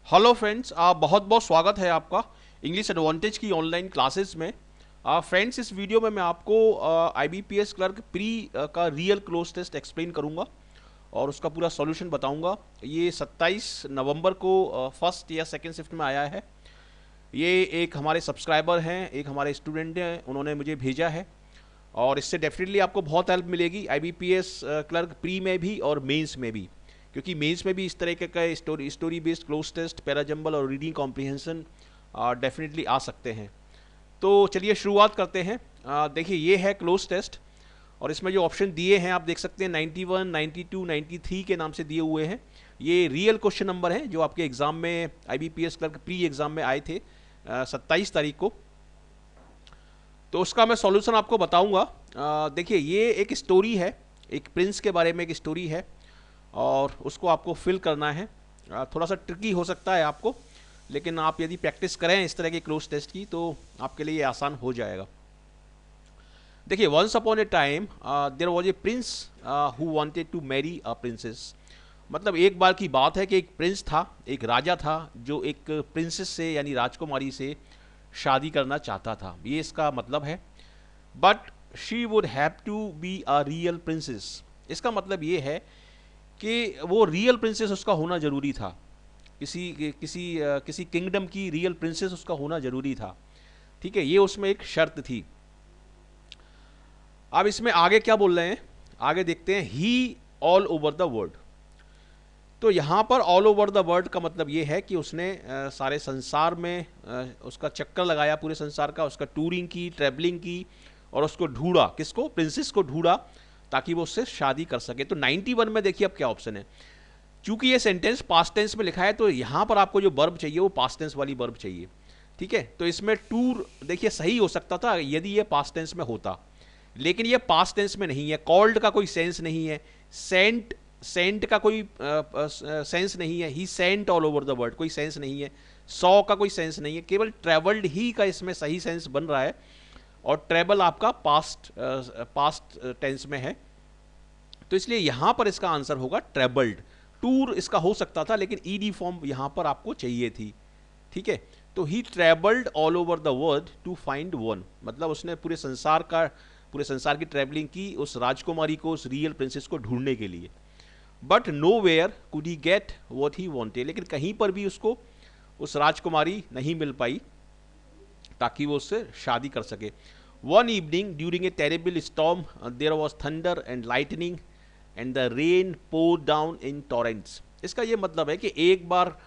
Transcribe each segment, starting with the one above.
Hello friends, बहुत बहुत स्वागत है आपका इंग्लिश एडवांटेज की ऑनलाइन क्लासेस में। फ्रेंड्स, इस वीडियो में मैं आपको आईबीपीएस क्लर्क प्री का रियल क्लोज टेस्ट एक्सप्लेन करूंगा और उसका पूरा सॉल्यूशन बताऊंगा। ये 27 नवंबर को फर्स्ट या सेकंड शिफ्ट में आया है। ये एक हमारे सब्सक्राइबर हैं, एक हमारे स्टूडेंट हैं, उन्होंने मुझे भेजा है और इससे डेफिनेटली आपको बहुत हेल्प मिलेगी आईबीपीएस क्लर्क प्री में भी और मेंस में भी, क्योंकि मेंस में भी इस तरह का story based cloze test, parajumble और रीडिंग कॉम्प्रिहेंशन डेफिनेटली आ सकते हैं। तो चलिए शुरुआत करते हैं। देखिए, ये है क्लोज टेस्ट और इसमें जो ऑप्शन दिए हैं आप देख सकते हैं 91, 92, 93 के नाम से दिए हुए हैं। ये रियल क्वेश्चन नंबर हैं जो आपके एग्जाम में आईबीपीएस क्लर्क प्री एग्जाम में आए थे 27 तारीख को। तो उसका मैं सॉल्यूशन आपको बताऊंगा। देखिए, ये एक स्टोरी है, एक प्रिंस के बारे में एक स्टोरी है और उसको आपको फिल करना है। थोड़ा सा ट्रिकी हो सकता है आपको, लेकिन आप यदि प्रैक्टिस करें इस तरह के क्लोज टेस्ट की तो आपके लिए आसान हो जाएगा। देखिए, once upon a time there was a prince who wanted to marry a princess. मतलब एक बार की बात है कि एक प्रिंस था, एक राजा था जो एक प्रिंसेस से यानी राजकुमारी से शादी करना चाहता था, ये इसका मतलब है। But she would have to be a real princess. इसका मतलब ये है कि वो रियल प्रिंसेस उसका होना जरूरी था। किसी किंगडम की रियल प्रिंसेस उसका होना जरूरी था। ठीक है, ये उसमें एक शर्त थी। अब इसमें आगे क्या बोल रहे हैं, आगे देखते हैं। ही ऑल ओवर द वर्ल्ड। तो यहां पर ऑल ओवर द वर्ल्ड का मतलब ये है कि उसने सारे संसार में उसका चक्कर लगाया, पूरे संसार का, उसका टूरिंग की, ट्रैवलिंग की और उसको ढूंढा। किसको? प्रिंसेस को ढूंढा ताकि वो उससे शादी कर सके। तो 91 में देखिए अब क्या ऑप्शन है। चूंकि ये सेंटेंस पास्ट टेंस में लिखा है तो यहां पर आपको जो वर्ब चाहिए वो पास्ट टेंस वाली वर्ब चाहिए। ठीक है, तो इसमें टूर देखिए सही हो सकता था यदि ये पास्ट टेंस में होता, लेकिन ये पास्ट टेंस में नहीं है। कॉल्ड का कोई सेंस नहीं है, सेंट सेंट का कोई सेंस नहीं है। He sent all over the world, कोई सेंस नहीं है। सॉ का कोई सेंस नहीं है, केवल ट्रेवल्ड ही का इसमें सही सेंस बन रहा है और ट्रेवल आपका पास्ट टेंस में है। तो इसलिए यहां पर इसका आंसर होगा ट्रेवल्ड। टूर इसका हो सकता था लेकिन ईडी फॉर्म यहां पर आपको चाहिए थी। ठीक है, तो he travelled all over the world to find one, मतलब उसने पूरे संसार की ट्रेवलिंग की उस राजकुमारी को, उस रियल प्रिंसेस को ढूंढने के लिए। But nowhere could he get what he wanted. लेकिन कहीं पर भी उसको उस राजकुमारी नहीं मिल पाई ताकि वो उससे शादी कर सके। One evening during a terrible storm there was thunder and lightning and the rain pour down in torrents. इसका ये मतलब है कि एक बार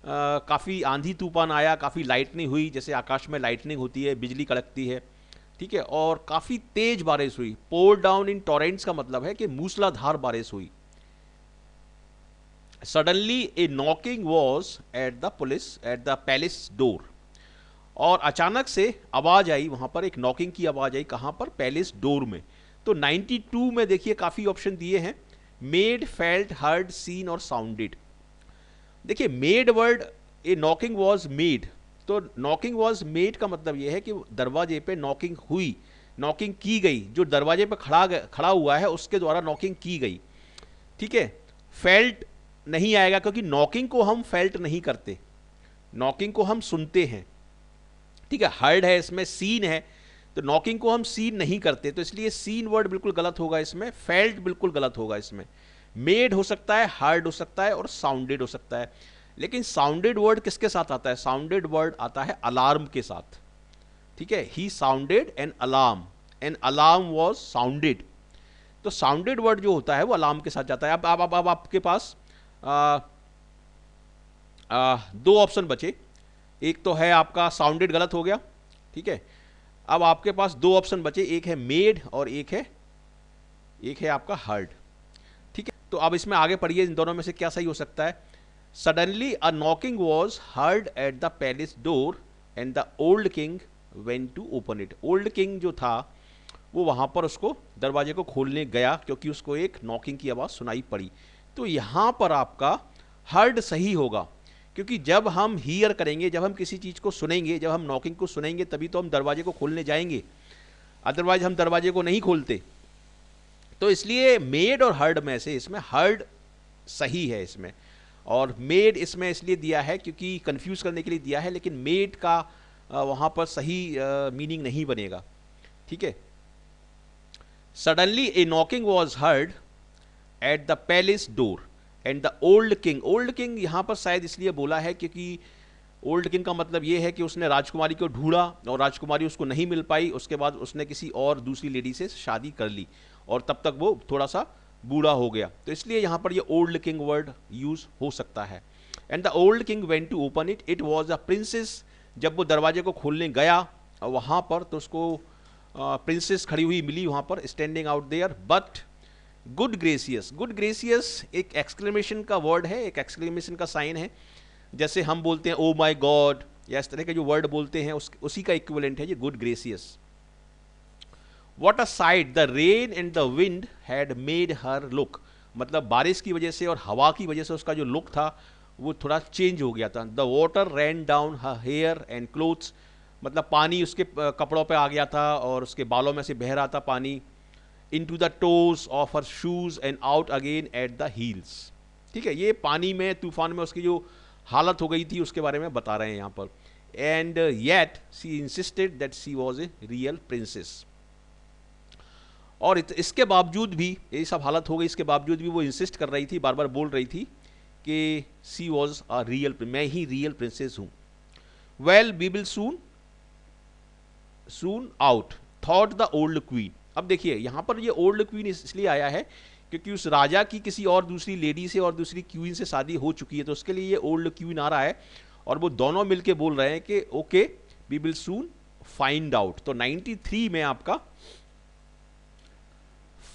काफ़ी आंधी तूफान आया, काफ़ी लाइटनिंग हुई, जैसे आकाश में लाइटनिंग होती है, बिजली कड़कती है। ठीक है, और काफ़ी तेज बारिश हुई। पोर डाउन इन टॉरेंट्स का मतलब है कि मूसलाधार बारिश हुई। Suddenly A knocking was at the palace door. और अचानक से आवाज आई, वहां पर एक नॉकिंग की आवाज आई। कहां पर? पैलेस डोर में। तो 92 में देखिए काफी ऑप्शन दिए हैं। मेड, फेल्ट, हर्ड, सीन और साउंडेड। देखिए, made word, A knocking was made. तो नॉकिंग वॉज मेड का मतलब यह है कि दरवाजे पे नॉकिंग हुई, नॉकिंग की गई। जो दरवाजे पे खड़ा हुआ है उसके द्वारा नॉकिंग की गई। ठीक है, फेल्ट नहीं आएगा क्योंकि नॉकिंग को हम फेल्ट नहीं करते, नॉकिंग को हम सुनते हैं। ठीक है, हर्ड है, इसमें सीन है, तो नॉकिंग को हम सीन नहीं करते, तो इसलिए सीन वर्ड बिल्कुल गलत होगा इसमें, फेल्ट बिल्कुल गलत होगा इसमें। मेड हो सकता है, हार्ड हो सकता है और साउंडेड हो सकता है। लेकिन साउंडेड वर्ड किसके साथ आता है? साउंडेड वर्ड आता है अलार्म के साथ। ठीक है, he sounded an alarm was sounded. तो साउंडेड वर्ड जो होता है वो अलार्म के साथ जाता है। अब आपके पास दो ऑप्शन बचे। एक तो है आपका साउंडेड, गलत हो गया। ठीक है, अब आपके पास दो ऑप्शन बचे, एक है मेड और एक है आपका हर्ड। ठीक है, तो अब इसमें आगे पढ़िए, इन दोनों में से क्या सही हो सकता है। Suddenly a knocking was heard at the palace door and the old king went to open it. Old king जो था वो वहां पर उसको दरवाजे को खोलने गया क्योंकि उसको एक नॉकिंग की आवाज सुनाई पड़ी। तो यहां पर आपका हर्ड सही होगा, क्योंकि जब हम हियर करेंगे, जब हम किसी चीज को सुनेंगे, जब हम नॉकिंग को सुनेंगे तभी तो हम दरवाजे को खोलने जाएंगे, अदरवाइज हम दरवाजे को नहीं खोलते। तो इसलिए मेड और हर्ड में से इसमें हर्ड सही है इसमें। और मेड इसमें इसलिए दिया है क्योंकि कंफ्यूज करने के लिए दिया है, लेकिन मेड का वहाँ पर सही मीनिंग नहीं बनेगा, ठीक है। Suddenly A knocking was heard at the palace door and the old king यहाँ पर शायद इसलिए बोला है क्योंकि ओल्ड किंग का मतलब ये है कि उसने राजकुमारी को ढूंढा और राजकुमारी उसको नहीं मिल पाई, उसके बाद उसने किसी और दूसरी लेडी से शादी कर ली और तब तक वो थोड़ा सा बूढ़ा हो गया, तो इसलिए यहाँ पर ये ओल्ड किंग वर्ड यूज हो सकता है। And the old king went to open it, it was a princess. जब वो दरवाजे को खोलने गया वहाँ पर तो उसको प्रिंसेस खड़ी हुई मिली वहाँ पर, standing out there, but good gracious एक एक्सक्लेमेशन का वर्ड है, एक एक्सक्लेमेशन का साइन है। जैसे हम बोलते हैं ओ माई गॉड या इस तरह के जो वर्ड बोलते हैं उसी का इक्विवेलेंट है ये good gracious. What a sight the rain and the wind had made her look, मतलब बारिश की वजह से और हवा की वजह से उसका जो लुक था वो थोड़ा चेंज हो गया था। The water ran down her hair and clothes, मतलब पानी उसके कपड़ों पे आ गया था और उसके बालों में से बह रहा था पानी। Into the toes of her shoes and out again at the heels, ठीक है। ये पानी में तूफान में उसकी जो हालत हो गई थी उसके बारे में बता रहे हैं यहाँ पर। And yet she insisted that she was a real princess, और इसके बावजूद भी ये सब हालत हो गई, इसके बावजूद भी वो इंसिस्ट कर रही थी, बार बार बोल रही थी कि सी वॉज अ रियल, मैं ही रियल प्रिंसेस हूँ। Well we will soon out thought the old queen. अब देखिए यहाँ पर ये ओल्ड क्वीन इसलिए आया है क्योंकि उस राजा की किसी और दूसरी लेडी से और दूसरी क्वीन से शादी हो चुकी है, तो उसके लिए ये ओल्ड क्वीन आ रहा है और वो दोनों मिलके बोल रहे हैं कि okay we will soon find out. तो 93 में आपका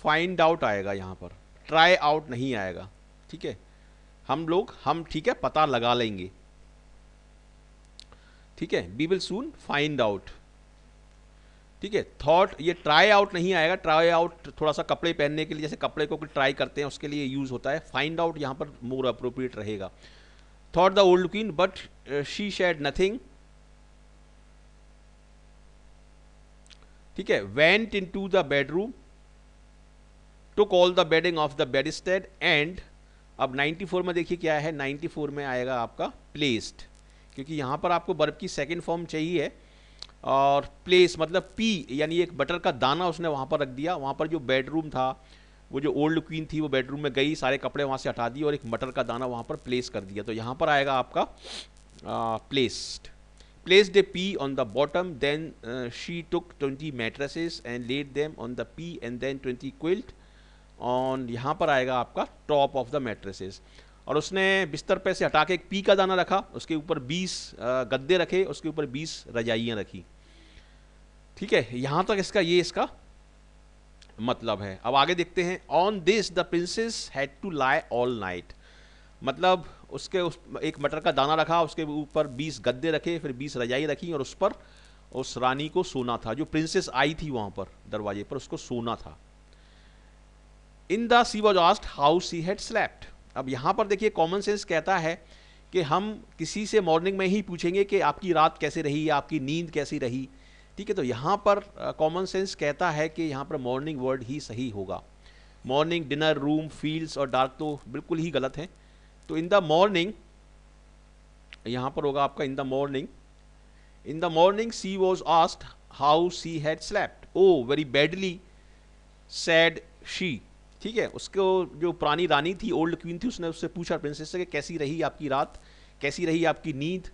फाइंड आउट आएगा, यहाँ पर ट्राई आउट नहीं आएगा, ठीक है। हम ठीक है पता लगा लेंगे, ठीक है। We will soon find out, ठीक है। थॉट ये ट्राई आउट नहीं आएगा, ट्राई आउट थोड़ा सा कपड़े पहनने के लिए, जैसे कपड़े को ट्राई करते हैं उसके लिए यूज होता है। फाइंड आउट यहाँ पर मोर अप्रोप्रिएट रहेगा। Thought the old queen but she said nothing, ठीक है। Went into the bedroom, took all the bedding off the bedstead and, अब 94 में देखिए क्या है, 94 में आएगा आपका प्लेस्ड, क्योंकि यहाँ पर आपको वर्ब की सेकंड फॉर्म चाहिए और प्लेस मतलब पी यानी एक बटर का दाना उसने वहाँ पर रख दिया। वहाँ पर जो बेडरूम था, वो जो ओल्ड क्वीन थी वो बेडरूम में गई, सारे कपड़े वहाँ से हटा दिए और एक मटर का दाना वहाँ पर प्लेस कर दिया, तो यहाँ पर आएगा आपका placed. Placed a pea on the bottom, then she took 20 mattresses and laid them on the pea and then 20 quilt on, यहाँ पर आएगा आपका टॉप ऑफ द मैट्रेसेस। और उसने बिस्तर पे से हटा के एक पी का दाना रखा, उसके ऊपर 20 गद्दे रखे, उसके ऊपर 20 रजाइयाँ रखी, ठीक है। यहाँ तक इसका मतलब है। अब आगे देखते हैं। On this the princess had to lie all night, मतलब उसके एक मटर का दाना रखा, उसके ऊपर 20 गद्दे रखे, फिर 20 रजाई रखी और उस पर उस रानी को सोना था, जो प्रिंसेस आई थी वहां पर दरवाजे पर उसको सोना था। In the she was asked how she had slept. अब यहाँ पर देखिए कॉमन सेंस कहता है कि हम किसी से मॉर्निंग में ही पूछेंगे कि आपकी रात कैसे रही, आपकी नींद कैसी रही, ठीक है। तो यहाँ पर कॉमन सेंस कहता है कि यहाँ पर मॉर्निंग वर्ड ही सही होगा। मॉर्निंग, डिनर, रूम, फील्ड्स और डार्क तो बिल्कुल ही गलत है। तो इन द मॉर्निंग यहाँ पर होगा आपका in the morning she was asked how she had slept. Oh very badly said she, ठीक है। उसको जो पुरानी रानी थी, ओल्ड क्वीन थी, उसने उससे पूछा प्रिंसेस से कि कैसी रही आपकी रात, कैसी रही आपकी नींद,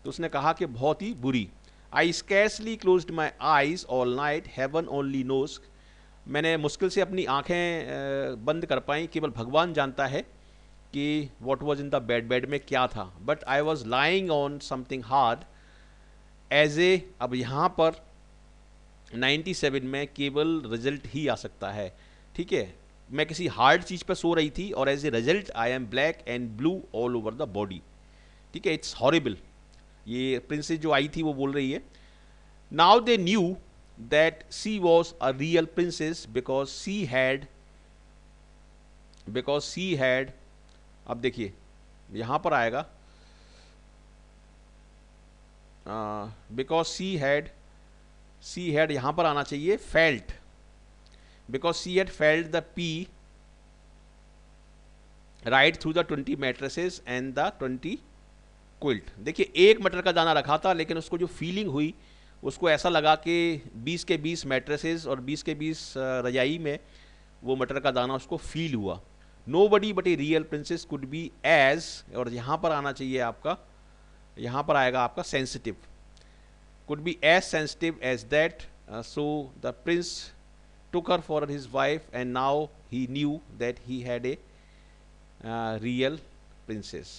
तो उसने कहा कि बहुत ही बुरी। I scarcely closed my eyes all night, heaven only knows, मैंने मुश्किल से अपनी आंखें बंद कर पाई, केवल भगवान जानता है कि what was in the bed में क्या था। But I was lying on something hard as a, अब यहाँ पर 97 में केवल रिजल्ट ही आ सकता है, ठीक है। मैं किसी हार्ड चीज़ पर सो रही थी और as a result I am black and blue all over the body, ठीक है। इट्स हॉरिबल, ये प्रिंसेस जो आई थी वो बोल रही है। Now they knew that she was a real princess because she had, अब देखिए यहाँ पर आएगा बिकॉज सी हैड यहाँ पर आना चाहिए felt, because she had felt the pea right through the 20 mattresses and the 20 quilt. देखिए एक मटर का दाना रखा था, लेकिन उसको जो फीलिंग हुई उसको ऐसा लगा कि 20 के 20 मैट्रेसेस और 20 के 20 रजाई में वो मटर का दाना उसको फील हुआ। Nobody but a real princess could be as, और यहाँ पर आना चाहिए आपका, यहाँ पर आएगा आपका sensitive, could be as sensitive as that, so the prince took her for his wife and now he knew that he had a real princess।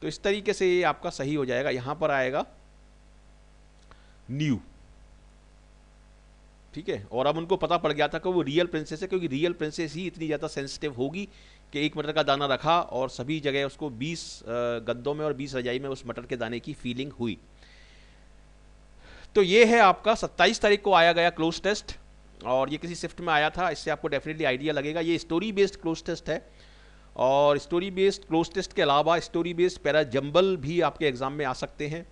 तो इस तरीके से ये आपका सही हो जाएगा। यहां पर आएगा न्यू, ठीक है। और अब उनको पता पड़ गया था कि वो रियल प्रिंसेस है, क्योंकि रियल प्रिंसेस ही इतनी ज़्यादा सेंसिटिव होगी कि एक मटर का दाना रखा और सभी जगह उसको 20 गद्दों में और 20 रजाई में उस मटर के दाने की फीलिंग हुई। तो ये है आपका 27 तारीख को आया गया क्लोज टेस्ट, और ये किसी शिफ्ट में आया था, इससे आपको डेफिनेटली आइडिया लगेगा। ये स्टोरी बेस्ड क्लोज टेस्ट है, और स्टोरी बेस्ड क्लोज टेस्ट के अलावा स्टोरी बेस्ड पैरा जंबल भी आपके एग्जाम में आ सकते हैं।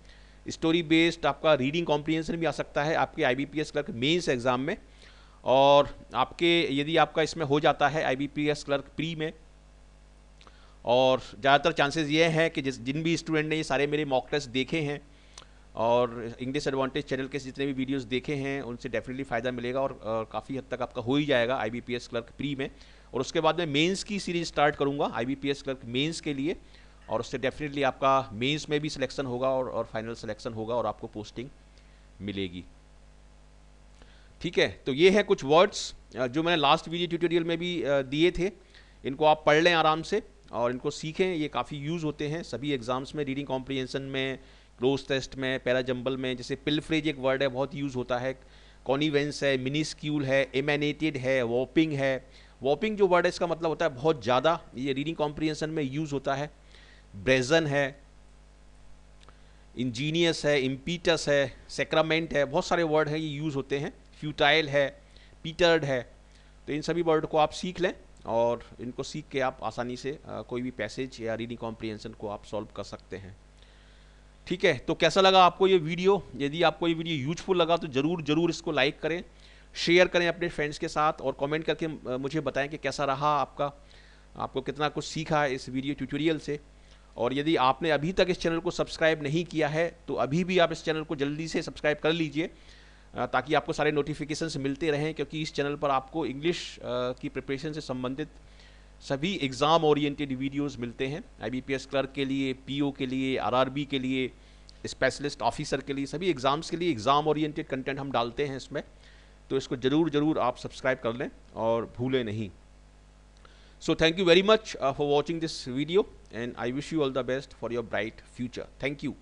स्टोरी बेस्ड आपका रीडिंग कॉम्प्रिहेंशन भी आ सकता है आपके IBPS क्लर्क मेंस एग्जाम में, और आपके यदि आपका इसमें हो जाता है IBPS क्लर्क प्री में, और ज़्यादातर चांसेस ये हैं कि जिन भी स्टूडेंट ने ये सारे मेरे मॉक टेस्ट देखे हैं और इंग्लिश एडवांटेज चैनल के जितने भी वीडियोस देखे हैं उनसे डेफिनेटली फ़ायदा मिलेगा, और काफ़ी हद तक आपका हो ही जाएगा IBPS क्लर्क प्री में। और उसके बाद मैं मेंस की सीरीज स्टार्ट करूंगा IBPS क्लर्क मेंस के लिए, और उससे डेफिनेटली आपका मेंस में भी सिलेक्शन होगा और फाइनल सिलेक्शन होगा और आपको पोस्टिंग मिलेगी। ठीक है, तो ये है कुछ वर्ड्स जो मैंने लास्ट वीडियो ट्यूटोरियल में भी दिए थे। इनको आप पढ़ लें आराम से और इनको सीखें, ये काफ़ी यूज़ होते हैं सभी एग्जाम्स में, रीडिंग कॉम्प्रिहेंशन में, क्लोज टेस्ट में, पैरा जंबल में। जैसे पिलफ्रेज एक वर्ड है, बहुत यूज़ होता है, कॉनिवेंस है, मिनिस्क्यूल है, एमेनेटेड है, वॉपिंग है। वॉपिंग जो वर्ड है इसका मतलब होता है बहुत ज़्यादा, ये रीडिंग कॉम्प्रिहेंशन में यूज़ होता है। ब्रेजन है, इंजीनियस है, इम्पीटस है, सेक्रामेंट है, बहुत सारे वर्ड हैं ये यूज़ होते हैं। फ्यूटाइल है, पीटर्ड है। तो इन सभी वर्ड को आप सीख लें और इनको सीख के आप आसानी से कोई भी पैसेज या रीडिंग कॉम्प्रिहेंशन को आप सॉल्व कर सकते हैं। ठीक है, तो कैसा लगा आपको ये वीडियो? यदि आपको ये वीडियो यूजफुल लगा तो ज़रूर इसको लाइक करें, शेयर करें अपने फ्रेंड्स के साथ, और कमेंट करके मुझे बताएं कि कैसा रहा आपको कितना कुछ सीखा इस वीडियो ट्यूटोरियल से। और यदि आपने अभी तक इस चैनल को सब्सक्राइब नहीं किया है तो अभी भी आप इस चैनल को जल्दी से सब्सक्राइब कर लीजिए, ताकि आपको सारे नोटिफिकेशंस मिलते रहें, क्योंकि इस चैनल पर आपको इंग्लिश की प्रिपरेशन से संबंधित सभी एग्ज़ाम ओरिएंटेड वीडियोस मिलते हैं। IBPS क्लर्क के लिए, PO के लिए, RRB के लिए, स्पेशलिस्ट ऑफिसर के लिए, सभी एग्ज़ाम्स के लिए एग्ज़ाम ओरिएंटेड कंटेंट हम डालते हैं इसमें। तो इसको ज़रूर आप सब्सक्राइब कर लें और भूलें नहीं। So thank you very much for watching this video, and I wish you all the best for your bright future. Thank you.